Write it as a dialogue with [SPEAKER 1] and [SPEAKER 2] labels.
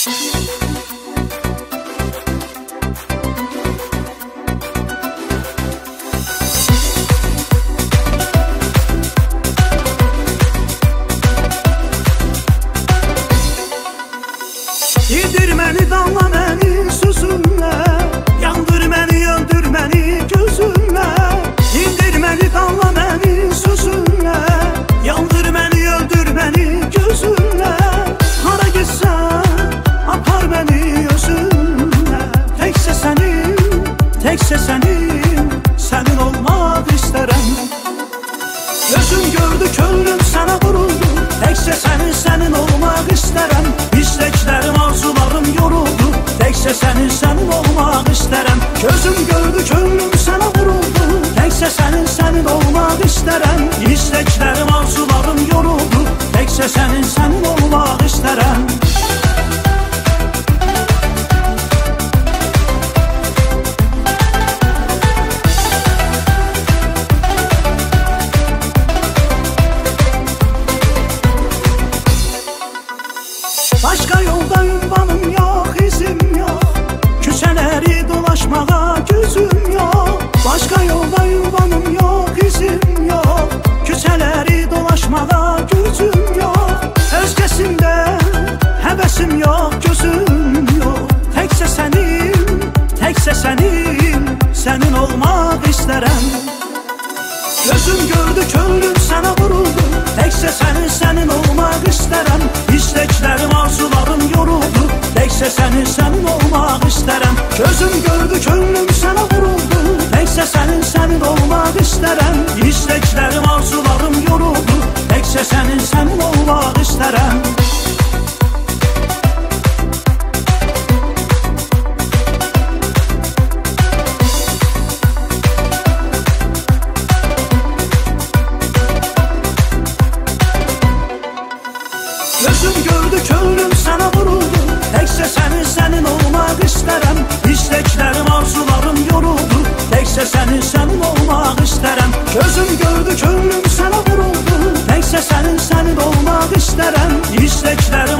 [SPEAKER 1] Yedir məni, danla məni sözünlə, yandır məni, öldür məni gözünlə. Yedir məni, danla məni sözünlə, yandır məni, öldür məni gözünlə. Hara gitsən, apar məni özünlə. Təkcə sənin, sənin olmaq istərəm. Gözüm gördü, könlüm sənə vuruldu. Təkcə sənin olmaq istərəm. İstəklərim, arzularım yoruldu. Təkcə sənin olmaq istərəm. Gözüm gördü, könlüm sənə vuruldu. Təkcə sənin olmaq istərəm. İstəklərim, arzularım yoruldu. Təkcə sənin olmaq istərəm. Başka yolda ünvanım yok, izim yok. Küçeleri dolaşmağa gözüm yok. Başka yolda ünvanım yok, izim yok. Küçeleri dolaşmağa gözüm yok. Özgesinde hevesim yok, gözüm yok. Tekse senin olmak isterem. Gözüm gördü, könlüm sana vuruldu. Tekse senin olmak isterem. İsteklerim, arzularım yoruldu. Tekse senin olmak isterem. Gözüm gördü, könlüm sana vuruldu. Tekse senin olmak isterem. İsteklerim, arzularım yoruldu. Tekse senin olmak isterem. Gözüm gördü, könlüm sana vuruldu. Tekse senin olmak isterem. İsteklerim, arzularım yoruldu. Tekse senin olmak isterem. Gözüm gördü, könlüm sana vuruldu. Tekse senin olmak isterem. İsteklerim,